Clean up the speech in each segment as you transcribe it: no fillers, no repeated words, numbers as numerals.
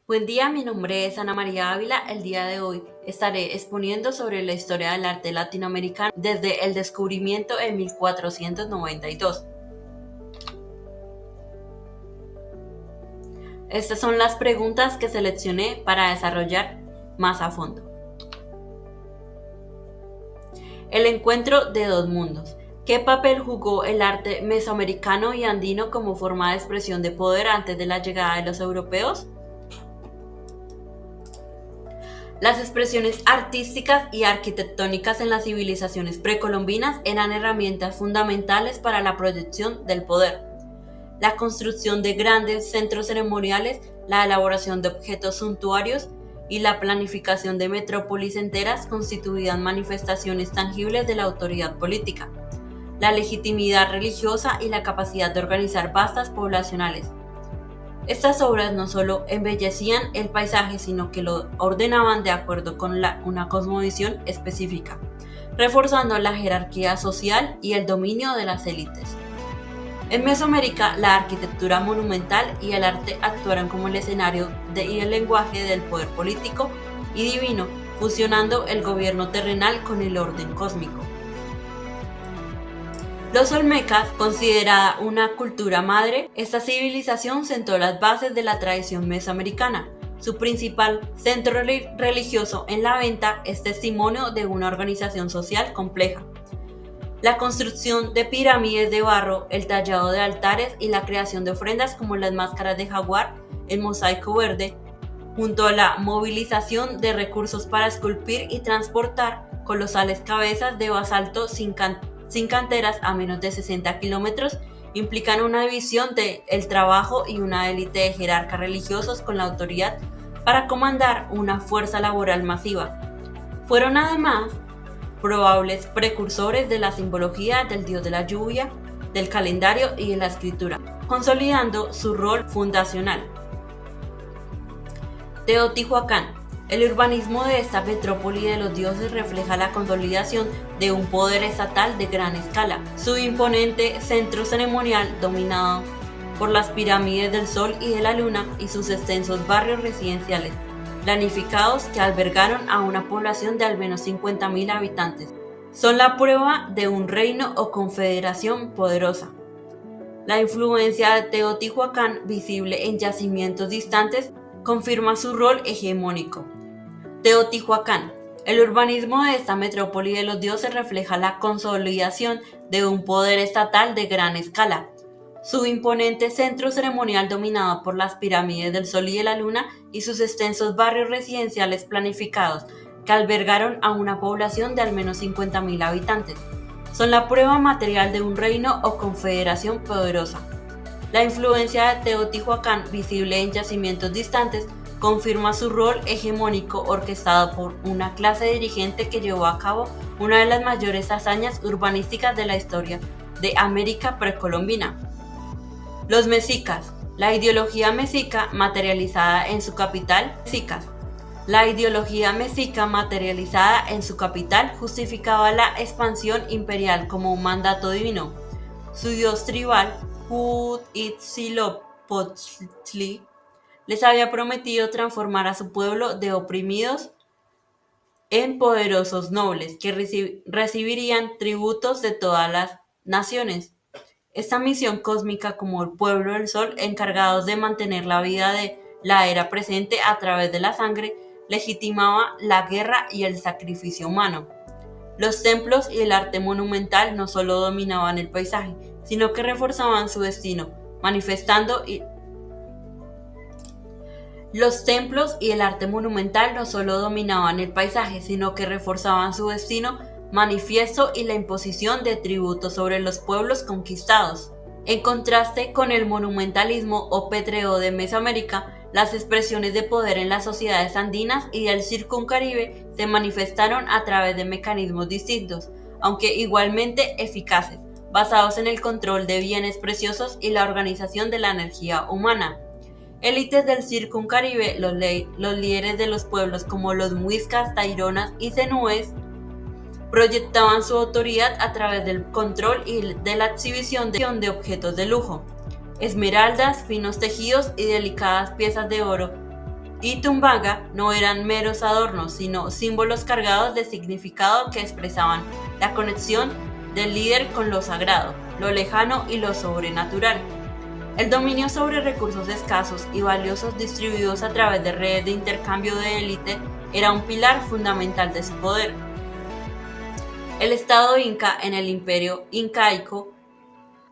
Buen día, mi nombre es Ana María Ávila. El día de hoy estaré exponiendo sobre la historia del arte latinoamericano desde el descubrimiento en 1492. Estas son las preguntas que seleccioné para desarrollar más a fondo. El encuentro de dos mundos. ¿Qué papel jugó el arte mesoamericano y andino como forma de expresión de poder antes de la llegada de los europeos? Las expresiones artísticas y arquitectónicas en las civilizaciones precolombinas eran herramientas fundamentales para la proyección del poder. La construcción de grandes centros ceremoniales, la elaboración de objetos suntuarios y la planificación de metrópolis enteras constituían manifestaciones tangibles de la autoridad política, la legitimidad religiosa y la capacidad de organizar vastas poblacionales. Estas obras no solo embellecían el paisaje, sino que lo ordenaban de acuerdo con una cosmovisión específica, reforzando la jerarquía social y el dominio de las élites. En Mesoamérica, la arquitectura monumental y el arte actuaron como el escenario y el lenguaje del poder político y divino, fusionando el gobierno terrenal con el orden cósmico. Los olmecas, considerada una cultura madre, esta civilización sentó las bases de la tradición mesoamericana. Su principal centro religioso en la venta es testimonio de una organización social compleja. La construcción de pirámides de barro, el tallado de altares y la creación de ofrendas como las máscaras de jaguar, el mosaico verde, junto a la movilización de recursos para esculpir y transportar colosales cabezas de basalto sin canteras a menos de 60 kilómetros, implican una división del trabajo y una élite de jerarcas religiosos con la autoridad para comandar una fuerza laboral masiva. Fueron además probables precursores de la simbología del dios de la lluvia, del calendario y de la escritura, consolidando su rol fundacional. Teotihuacán. El urbanismo de esta metrópoli de los dioses refleja la consolidación de un poder estatal de gran escala. Su imponente centro ceremonial, dominado por las pirámides del Sol y de la Luna, y sus extensos barrios residenciales planificados que albergaron a una población de al menos 50.000 habitantes, son la prueba de un reino o confederación poderosa. La influencia de Teotihuacán, visible en yacimientos distantes, confirma su rol hegemónico. Teotihuacán. El urbanismo de esta metrópoli de los dioses refleja la consolidación de un poder estatal de gran escala. Su imponente centro ceremonial dominado por las pirámides del Sol y de la Luna y sus extensos barrios residenciales planificados que albergaron a una población de al menos 50.000 habitantes, son la prueba material de un reino o confederación poderosa. La influencia de Teotihuacán, visible en yacimientos distantes, confirma su rol hegemónico orquestado por una clase dirigente que llevó a cabo una de las mayores hazañas urbanísticas de la historia de América precolombina. Los mexicas. La ideología mexica materializada en su capital, La ideología mexica materializada en su capital justificaba la expansión imperial como un mandato divino. Su dios tribal, Huitzilopochtli, les había prometido transformar a su pueblo de oprimidos en poderosos nobles que recibirían tributos de todas las naciones. Esta misión cósmica, como el pueblo del sol, encargados de mantener la vida de la era presente a través de la sangre, legitimaba la guerra y el sacrificio humano. Los templos y el arte monumental no solo dominaban el paisaje, sino que reforzaban su destino, manifestando Los templos y el arte monumental no solo dominaban el paisaje, sino que reforzaban su destino manifiesto y la imposición de tributos sobre los pueblos conquistados. En contraste con el monumentalismo o pétreo de Mesoamérica, las expresiones de poder en las sociedades andinas y del Circuncaribe se manifestaron a través de mecanismos distintos, aunque igualmente eficaces, basados en el control de bienes preciosos y la organización de la energía humana. Élites del Circuncaribe, los líderes de los pueblos como los muiscas, taironas y zenúes, proyectaban su autoridad a través del control y de la exhibición de objetos de lujo, esmeraldas, finos tejidos y delicadas piezas de oro y Tumbaga no eran meros adornos, sino símbolos cargados de significado que expresaban la conexión del líder con lo sagrado, lo lejano y lo sobrenatural. El dominio sobre recursos escasos y valiosos distribuidos a través de redes de intercambio de élite era un pilar fundamental de su poder. El Estado Inca en el Imperio Incaico,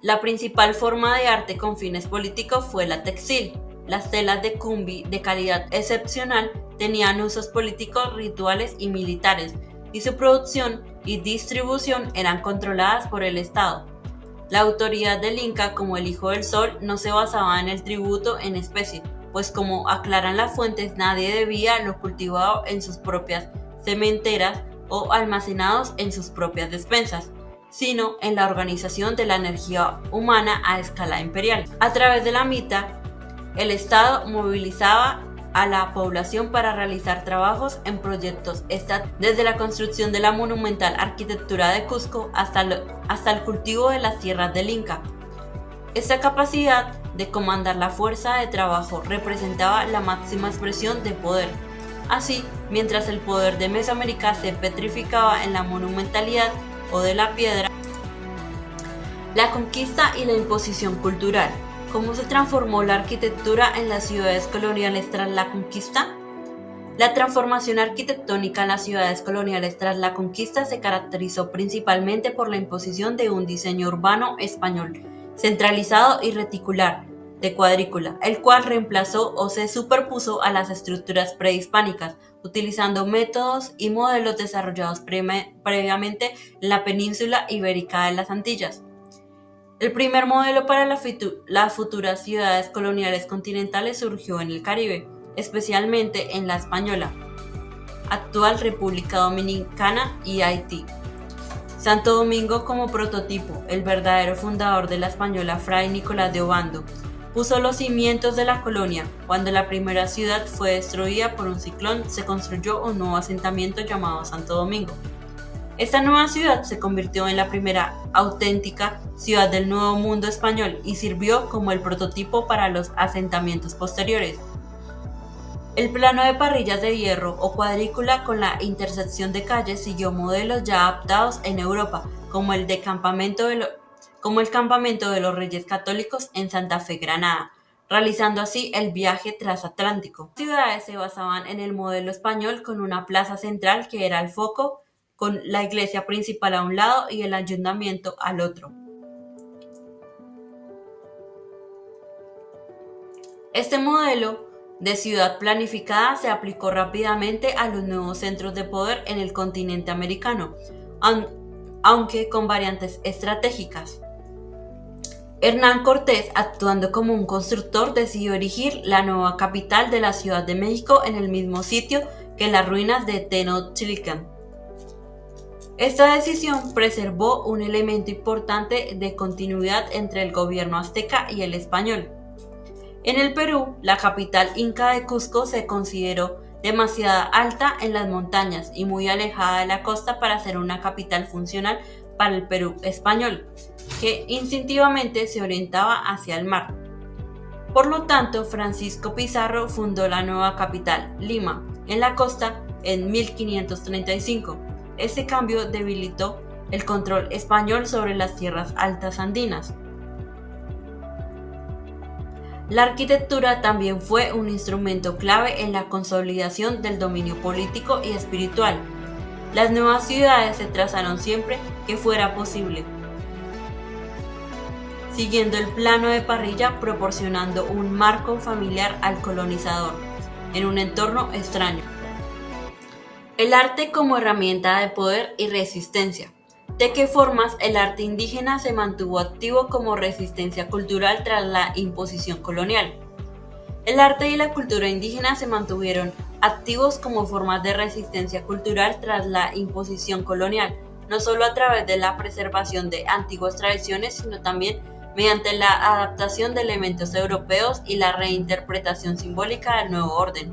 la principal forma de arte con fines políticos fue la textil. Las telas de cumbi de calidad excepcional tenían usos políticos, rituales y militares, y su producción y distribución eran controladas por el Estado. La autoridad del Inca como el Hijo del Sol no se basaba en el tributo en especie, pues como aclaran las fuentes, nadie debía lo cultivado en sus propias sementeras o almacenados en sus propias despensas, sino en la organización de la energía humana a escala imperial. A través de la mita, el Estado movilizaba a la población para realizar trabajos en proyectos desde la construcción de la monumental arquitectura de Cusco hasta el cultivo de las tierras del Inca. Esta capacidad de comandar la fuerza de trabajo representaba la máxima expresión de poder. Así, mientras el poder de Mesoamérica se petrificaba en la monumentalidad o de la piedra, la conquista y la imposición cultural. ¿Cómo se transformó la arquitectura en las ciudades coloniales tras la conquista? La transformación arquitectónica en las ciudades coloniales tras la conquista se caracterizó principalmente por la imposición de un diseño urbano español, centralizado y reticular, de cuadrícula, el cual reemplazó o se superpuso a las estructuras prehispánicas, utilizando métodos y modelos desarrollados previamente en la península ibérica de las Antillas. El primer modelo para las futuras ciudades coloniales continentales surgió en el Caribe, especialmente en La Española, actual República Dominicana y Haití. Santo Domingo como prototipo, el verdadero fundador de La Española, Fray Nicolás de Obando, puso los cimientos de la colonia. Cuando la primera ciudad fue destruida por un ciclón, se construyó un nuevo asentamiento llamado Santo Domingo. Esta nueva ciudad se convirtió en la primera auténtica ciudad del Nuevo Mundo español y sirvió como el prototipo para los asentamientos posteriores. El plano de parrillas de hierro o cuadrícula con la intersección de calles siguió modelos ya adaptados en Europa, como el campamento de los Reyes Católicos en Santa Fe, Granada, realizando así el viaje transatlántico. Las ciudades se basaban en el modelo español con una plaza central que era el foco, con la iglesia principal a un lado y el ayuntamiento al otro. Este modelo de ciudad planificada se aplicó rápidamente a los nuevos centros de poder en el continente americano, aunque con variantes estratégicas. Hernán Cortés, actuando como un constructor, decidió erigir la nueva capital de la Ciudad de México en el mismo sitio que las ruinas de Tenochtitlan. Esta decisión preservó un elemento importante de continuidad entre el gobierno azteca y el español. En el Perú, la capital inca de Cusco se consideró demasiado alta en las montañas y muy alejada de la costa para ser una capital funcional para el Perú español, que instintivamente se orientaba hacia el mar. Por lo tanto, Francisco Pizarro fundó la nueva capital, Lima, en la costa en 1535. Este cambio debilitó el control español sobre las tierras altas andinas. La arquitectura también fue un instrumento clave en la consolidación del dominio político y espiritual. Las nuevas ciudades se trazaron siempre que fuera posible, siguiendo el plano de parrilla, proporcionando un marco familiar al colonizador, en un entorno extraño. El arte como herramienta de poder y resistencia. ¿De qué formas el arte indígena se mantuvo activo como resistencia cultural tras la imposición colonial? El arte y la cultura indígena se mantuvieron activos como formas de resistencia cultural tras la imposición colonial, no solo a través de la preservación de antiguas tradiciones, sino también mediante la adaptación de elementos europeos y la reinterpretación simbólica del nuevo orden.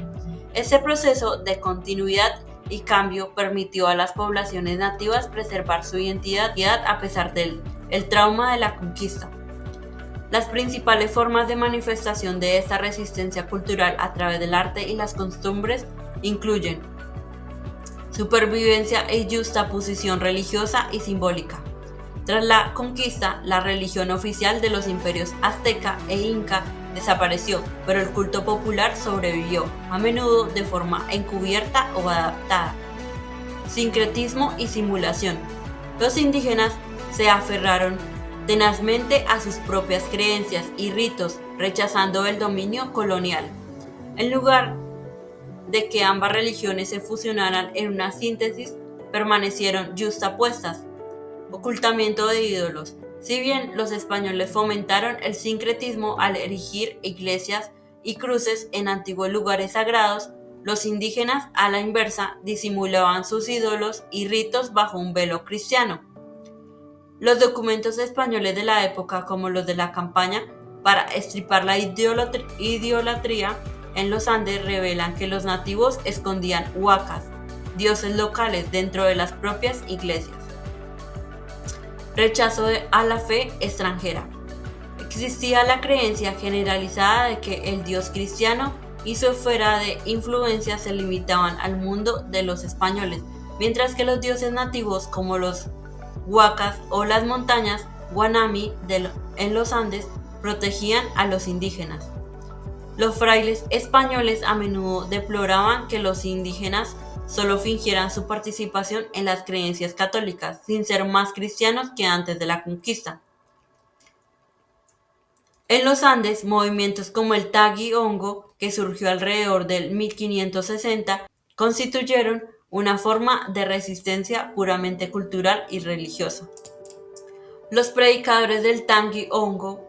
Este proceso de continuidad y cambio permitió a las poblaciones nativas preservar su identidad a pesar del trauma de la conquista. Las principales formas de manifestación de esta resistencia cultural a través del arte y las costumbres incluyen supervivencia e justaposición religiosa y simbólica. Tras la conquista, la religión oficial de los imperios azteca e inca desapareció, pero el culto popular sobrevivió, a menudo de forma encubierta o adaptada. Sincretismo y simulación. Los indígenas se aferraron tenazmente a sus propias creencias y ritos, rechazando el dominio colonial. En lugar de que ambas religiones se fusionaran en una síntesis, permanecieron justapuestas. Ocultamiento de ídolos. Si bien los españoles fomentaron el sincretismo al erigir iglesias y cruces en antiguos lugares sagrados, los indígenas, a la inversa, disimulaban sus ídolos y ritos bajo un velo cristiano. Los documentos españoles de la época, como los de la campaña para extirpar la idolatría en los Andes, revelan que los nativos escondían huacas, dioses locales, dentro de las propias iglesias. Rechazo a la fe extranjera. Existía la creencia generalizada de que el Dios cristiano y su esfera de influencia se limitaban al mundo de los españoles, mientras que los dioses nativos como los huacas o las montañas Guanami en los Andes protegían a los indígenas. Los frailes españoles a menudo deploraban que los indígenas solo fingieran su participación en las creencias católicas, sin ser más cristianos que antes de la conquista. En los Andes, movimientos como el Tagi-Ongo, que surgió alrededor del 1560, constituyeron una forma de resistencia puramente cultural y religiosa. Los predicadores del Tagi-Ongo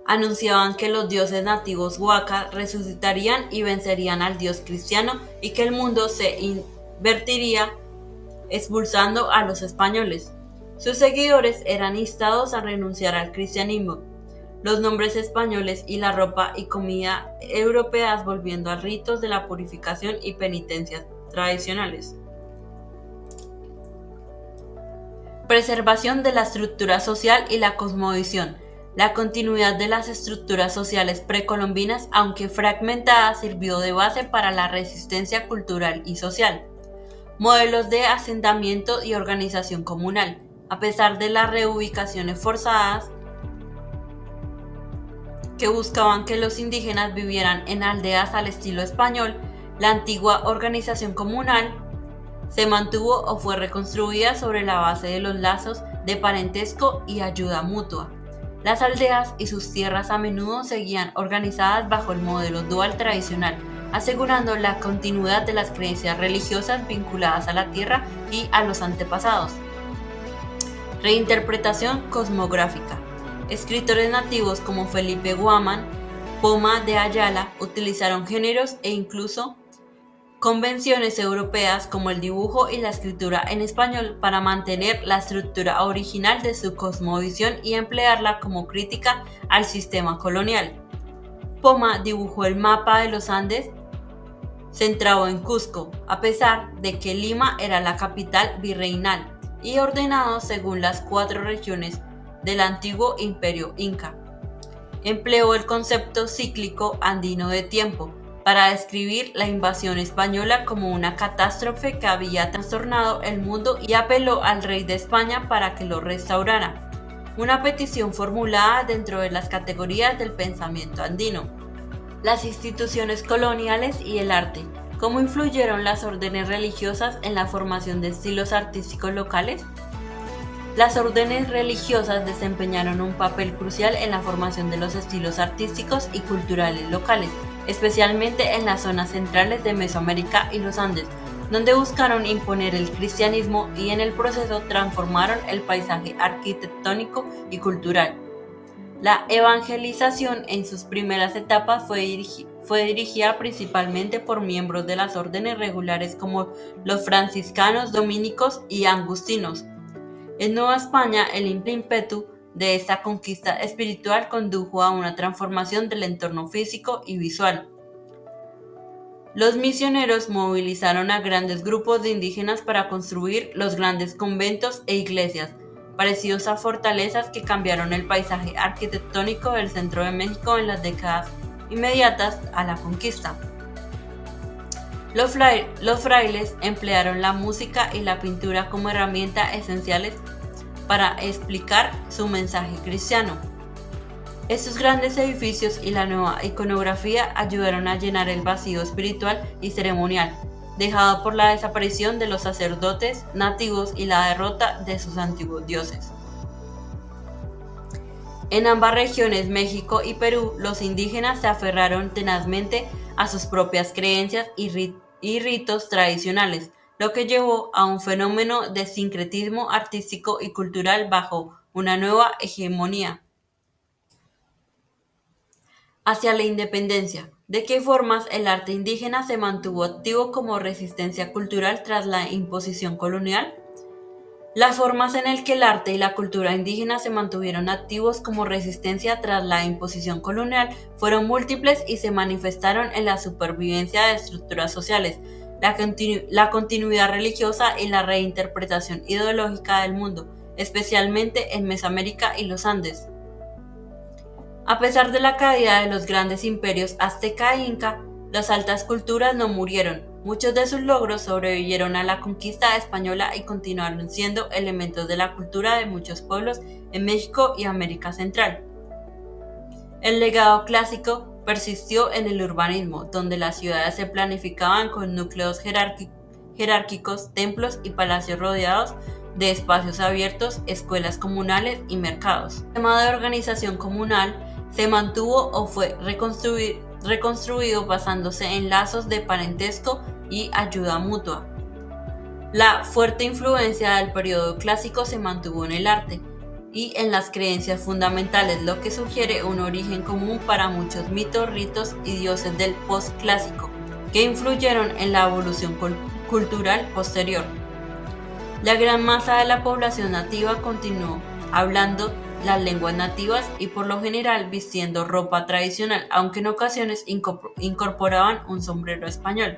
anunciaban que los dioses nativos Waka resucitarían y vencerían al dios cristiano y que el mundo se invertiría expulsando a los españoles. Sus seguidores eran instados a renunciar al cristianismo, los nombres españoles y la ropa y comida europeas, volviendo a ritos de la purificación y penitencias tradicionales. Preservación de la estructura social y la cosmovisión. La continuidad de las estructuras sociales precolombinas, aunque fragmentada, sirvió de base para la resistencia cultural y social. Modelos de asentamiento y organización comunal. A pesar de las reubicaciones forzadas que buscaban que los indígenas vivieran en aldeas al estilo español, la antigua organización comunal se mantuvo o fue reconstruida sobre la base de los lazos de parentesco y ayuda mutua. Las aldeas y sus tierras a menudo seguían organizadas bajo el modelo dual tradicional, asegurando la continuidad de las creencias religiosas vinculadas a la tierra y a los antepasados. Reinterpretación cosmográfica. Escritores nativos como Felipe Guamán, Poma de Ayala utilizaron géneros e incluso convenciones europeas como el dibujo y la escritura en español para mantener la estructura original de su cosmovisión y emplearla como crítica al sistema colonial. Poma dibujó el mapa de los Andes centrado en Cusco, a pesar de que Lima era la capital virreinal y ordenado según las 4 regiones del antiguo imperio inca. Empleó el concepto cíclico andino de tiempo para describir la invasión española como una catástrofe que había trastornado el mundo y apeló al rey de España para que lo restaurara, una petición formulada dentro de las categorías del pensamiento andino. Las instituciones coloniales y el arte. ¿Cómo influyeron las órdenes religiosas en la formación de estilos artísticos locales? Las órdenes religiosas desempeñaron un papel crucial en la formación de los estilos artísticos y culturales locales, especialmente en las zonas centrales de Mesoamérica y los Andes, donde buscaron imponer el cristianismo y en el proceso transformaron el paisaje arquitectónico y cultural. La evangelización en sus primeras etapas fue dirigida principalmente por miembros de las órdenes regulares como los franciscanos, dominicos y agustinos. En Nueva España, el ímpetu de esta conquista espiritual condujo a una transformación del entorno físico y visual. Los misioneros movilizaron a grandes grupos de indígenas para construir los grandes conventos e iglesias, parecidos a fortalezas que cambiaron el paisaje arquitectónico del centro de México en las décadas inmediatas a la conquista. Los frailes emplearon la música y la pintura como herramientas esenciales para explicar su mensaje cristiano. Estos grandes edificios y la nueva iconografía ayudaron a llenar el vacío espiritual y ceremonial, dejado por la desaparición de los sacerdotes nativos y la derrota de sus antiguos dioses. En ambas regiones, México y Perú, los indígenas se aferraron tenazmente a sus propias creencias y ritos tradicionales, lo que llevó a un fenómeno de sincretismo artístico y cultural bajo una nueva hegemonía. Hacia la independencia. ¿De qué formas el arte indígena se mantuvo activo como resistencia cultural tras la imposición colonial? Las formas en las que el arte y la cultura indígena se mantuvieron activos como resistencia tras la imposición colonial fueron múltiples y se manifestaron en la supervivencia de estructuras sociales, la continuidad religiosa y la reinterpretación ideológica del mundo, especialmente en Mesoamérica y los Andes. A pesar de la caída de los grandes imperios azteca e inca, las altas culturas no murieron. Muchos de sus logros sobrevivieron a la conquista española y continuaron siendo elementos de la cultura de muchos pueblos en México y América Central. El legado clásico persistió en el urbanismo, donde las ciudades se planificaban con núcleos jerárquicos, templos y palacios rodeados de espacios abiertos, escuelas comunales y mercados. El sistema de organización comunal se mantuvo o fue reconstruido basándose en lazos de parentesco y ayuda mutua. La fuerte influencia del periodo clásico se mantuvo en el arte y en las creencias fundamentales, lo que sugiere un origen común para muchos mitos, ritos y dioses del postclásico, que influyeron en la evolución cultural posterior. La gran masa de la población nativa continuó hablando las lenguas nativas y por lo general vistiendo ropa tradicional, aunque en ocasiones incorporaban un sombrero español.